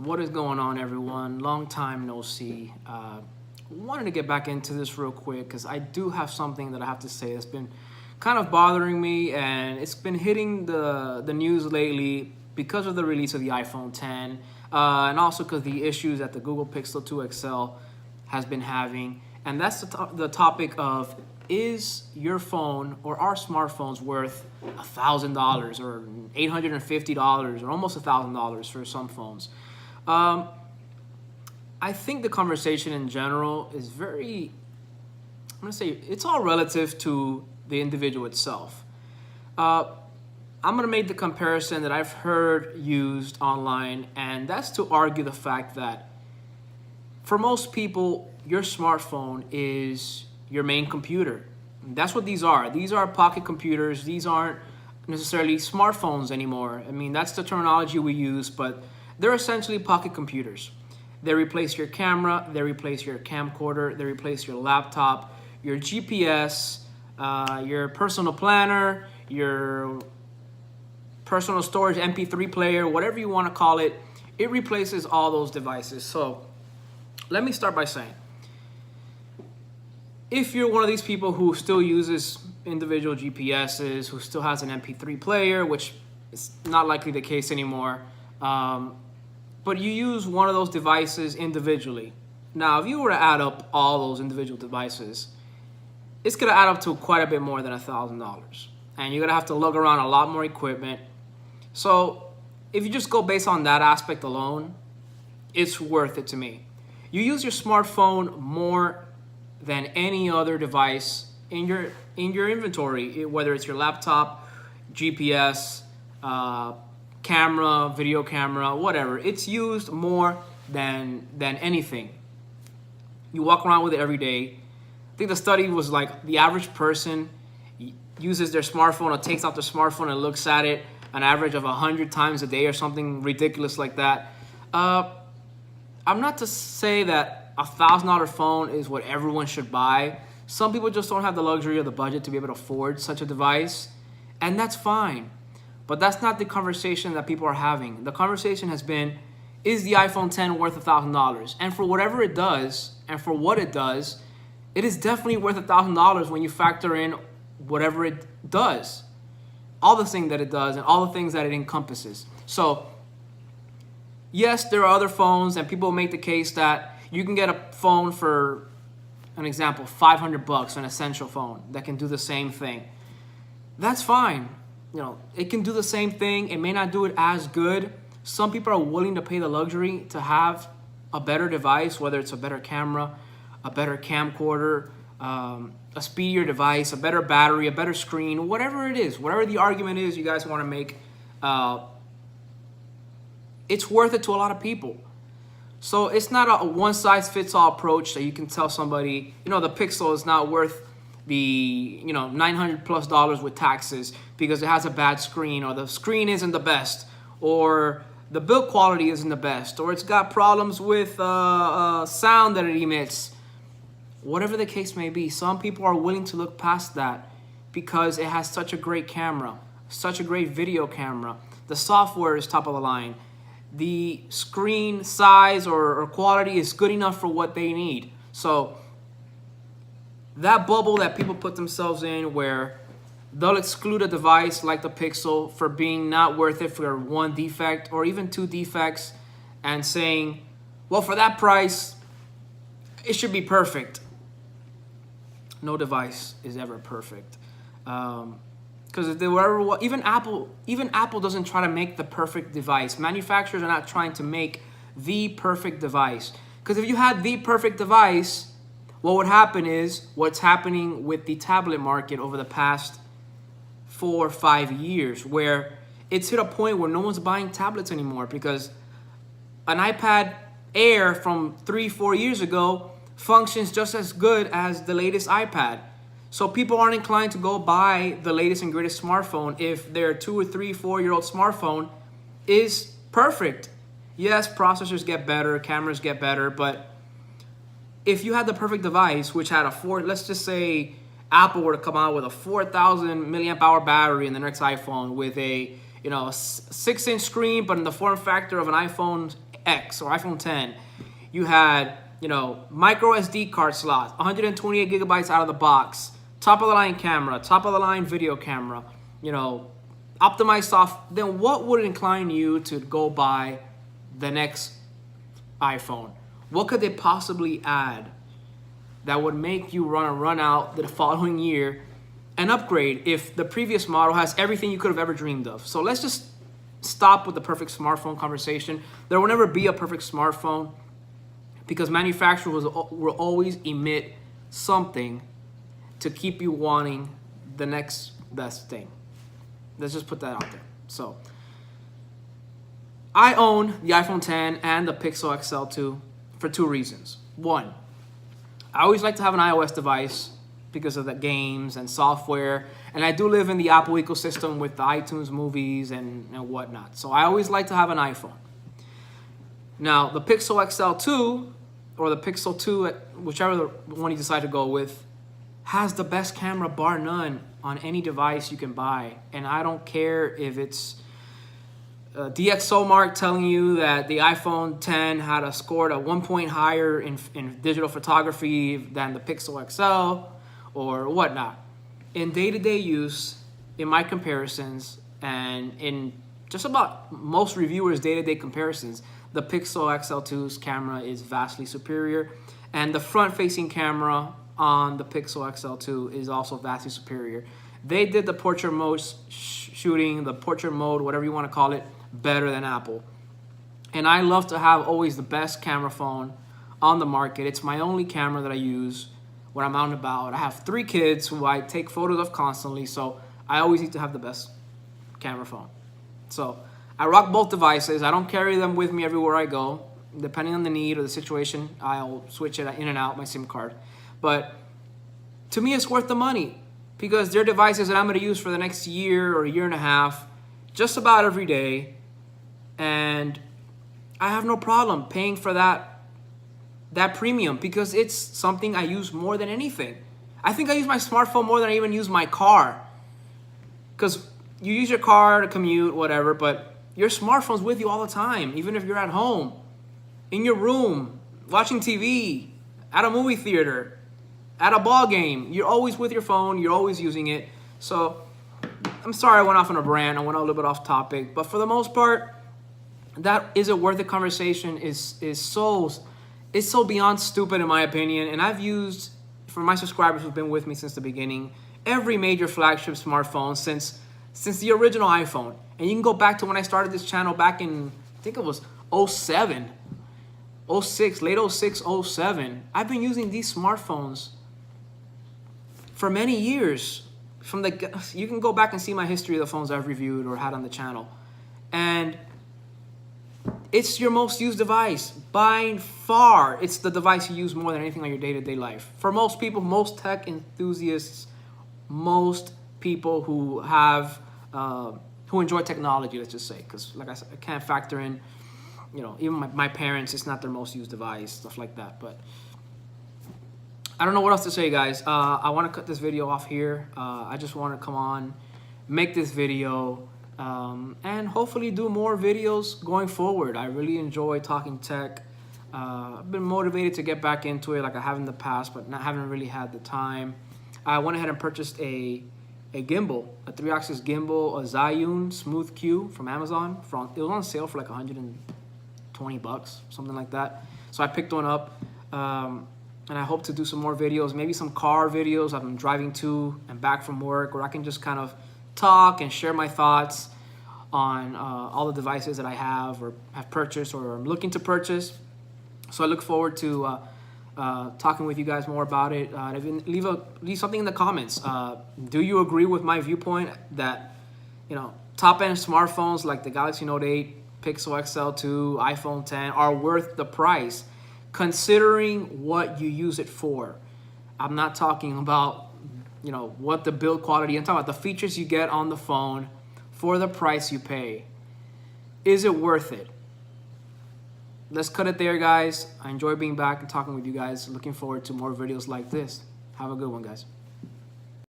What is going on, everyone? Long time no see. Wanted to get back into this real quick because I do have something that I have to say that's been kind of bothering me, and it's been hitting the news lately because of the release of the iPhone 10, and also because the issues that the Google Pixel 2 XL has been having. And that's the topic of, is your phone or our smartphones worth $1,000 or $850 or almost $1,000 for some phones? I think the conversation in general is I'm going to say it's all relative to the individual itself. I'm going to make the comparison that I've heard used online, and that's to argue the fact that for most people, your smartphone is your main computer. That's what these are. These are pocket computers. These aren't necessarily smartphones anymore. I mean, that's the terminology we use, but they're essentially pocket computers. They replace your camera, they replace your camcorder, they replace your laptop, your GPS, your personal planner, your personal storage MP3 player, whatever you want to call it. It replaces all those devices. So let me start by saying, if you're one of these people who still uses individual GPSs, who still has an MP3 player, which is not likely the case anymore, but you use one of those devices individually. Now, if you were to add up all those individual devices, it's going to add up to quite a bit more than $1,000. And you're going to have to lug around a lot more equipment. So if you just go based on that aspect alone, it's worth it to me. You use your smartphone more than any other device in your inventory, whether it's your laptop, GPS, camera, video camera, whatever. It's used more than anything. You walk around with it every day. I think the study was like the average person uses their smartphone or takes out their smartphone and looks at it an average of 100 times a day or something ridiculous like that. I'm not to say that $1,000 phone is what everyone should buy. Some people just don't have the luxury or the budget to be able to afford such a device, and that's fine. But that's not the conversation that people are having. The conversation has been, is the iPhone 10 worth $1,000? And for whatever it does, and for what it does, it is definitely worth $1,000 when you factor in whatever it does. All the things that it does and all the things that it encompasses. So, yes, there are other phones, and people make the case that you can get a phone for, an example, $500, an essential phone that can do the same thing. That's fine. You know, it can do the same thing. It may not do it as good. Some people are willing to pay the luxury to have a better device, whether it's a better camera, a better camcorder, a speedier device, a better battery, a better screen, whatever it is, whatever the argument is you guys want to make, it's worth it to a lot of people. So it's not a one-size-fits-all approach that you can tell somebody, the Pixel is not worth the $900+ with taxes because it has a bad screen, or the screen isn't the best, or the build quality isn't the best, or it's got problems with sound that it emits. Whatever the case may be, some people are willing to look past that because it has such a great camera, such a great video camera. The software is top of the line. The screen size or quality is good enough for what they need. So that bubble that people put themselves in, where they'll exclude a device like the Pixel for being not worth it for one defect or even two defects, and saying, well, for that price, it should be perfect. No device is ever perfect. Because if they were ever, even Apple doesn't try to make the perfect device. Manufacturers are not trying to make the perfect device. Because if you had the perfect device, what would happen is what's happening with the tablet market over the past 4 or 5 years, where it's hit a point where no one's buying tablets anymore because an iPad Air from 3-4 years ago functions just as good as the latest iPad. So people aren't inclined to go buy the latest and greatest smartphone if their 2 or 3, 4-year-old smartphone is perfect. Yes, processors get better, cameras get better, but if you had the perfect device, which had let's just say Apple were to come out with a 4,000 milliamp hour battery in the next iPhone with a 6-inch screen, but in the form factor of an iPhone X or iPhone 10, you had, you know, micro SD card slots, 128 gigabytes out of the box, top of the line camera, top of the line video camera, you know, optimized soft, then what would incline you to go buy the next iPhone? What could they possibly add that would make you run out the following year and upgrade if the previous model has everything you could have ever dreamed of? So let's just stop with the perfect smartphone conversation. There will never be a perfect smartphone because manufacturers will always emit something to keep you wanting the next best thing. Let's just put that out there. So I own the iPhone 10 and the Pixel XL2 for two reasons. One, I always like to have an iOS device because of the games and software. And I do live in the Apple ecosystem with the iTunes movies and whatnot. So I always like to have an iPhone. Now, the Pixel XL2 or the Pixel 2, whichever one you decide to go with, has the best camera bar none on any device you can buy. And I don't care if it's DxOMark telling you that the iPhone 10 had scored a 1 point higher in digital photography than the Pixel XL or whatnot. In day-to-day use, in my comparisons, and in just about most reviewers' day-to-day comparisons, the Pixel XL2's camera is vastly superior, and the front-facing camera on the Pixel XL2 is also vastly superior. They did the portrait mode shooting, the portrait mode, whatever you want to call it, better than Apple. And I love to have always the best camera phone on the market. It's my only camera that I use when I'm out and about. I have 3 kids who I take photos of constantly, so I always need to have the best camera phone. So I rock both devices. I don't carry them with me everywhere I go. Depending on the need or the situation, I'll switch it in and out, my SIM card. But to me, it's worth the money because they're devices that I'm going to use for the next year or a year and a half, just about every day. And I have no problem paying for that premium because it's something I use more than anything. I think I use my smartphone more than I even use my car. Because you use your car to commute, whatever, but your smartphone's with you all the time, even if you're at home, in your room, watching TV, at a movie theater, at a ball game. You're always with your phone. You're always using it. So I'm sorry I went off on a rant. I went a little bit off topic. But for the most part, that is a worth it conversation. Is so beyond stupid in my opinion. And I've used, for my subscribers who've been with me since the beginning, every major flagship smartphone since the original iPhone. And you can go back to when I started this channel back in, I think it was 07, 06, late 06, 07. I've been using these smartphones for many years. You can go back and see my history of the phones I've reviewed or had on the channel. And it's your most used device. By far, it's the device you use more than anything on your day-to-day life. For most people, most tech enthusiasts, most people who have, who enjoy technology, let's just say. Because like I said, I can't factor in, even my parents, it's not their most used device, stuff like that. But I don't know what else to say, guys. I want to cut this video off here. I just want to come on, make this video, and hopefully do more videos going forward. I really enjoy talking tech. I've been motivated to get back into it like I have in the past, but haven't really had the time. I went ahead and purchased a gimbal, a 3-axis gimbal, a Zhiyun Smooth Q from Amazon. It was on sale for like $120, something like that. So I picked one up, and I hope to do some more videos, maybe some car videos. I'm driving to and back from work, where I can just kind of talk and share my thoughts on all the devices that I have or have purchased or I'm looking to purchase. So I look forward to talking with you guys more about it. Leave something in the comments. Do you agree with my viewpoint that top-end smartphones like the Galaxy Note 8, Pixel XL2, iPhone 10 are worth the price, considering what you use it for? I'm not talking about what the build quality. I'm talking about the features you get on the phone for the price you pay. Is it worth it? Let's cut it there, guys. I enjoy being back and talking with you guys. Looking forward to more videos like this. Have a good one, guys.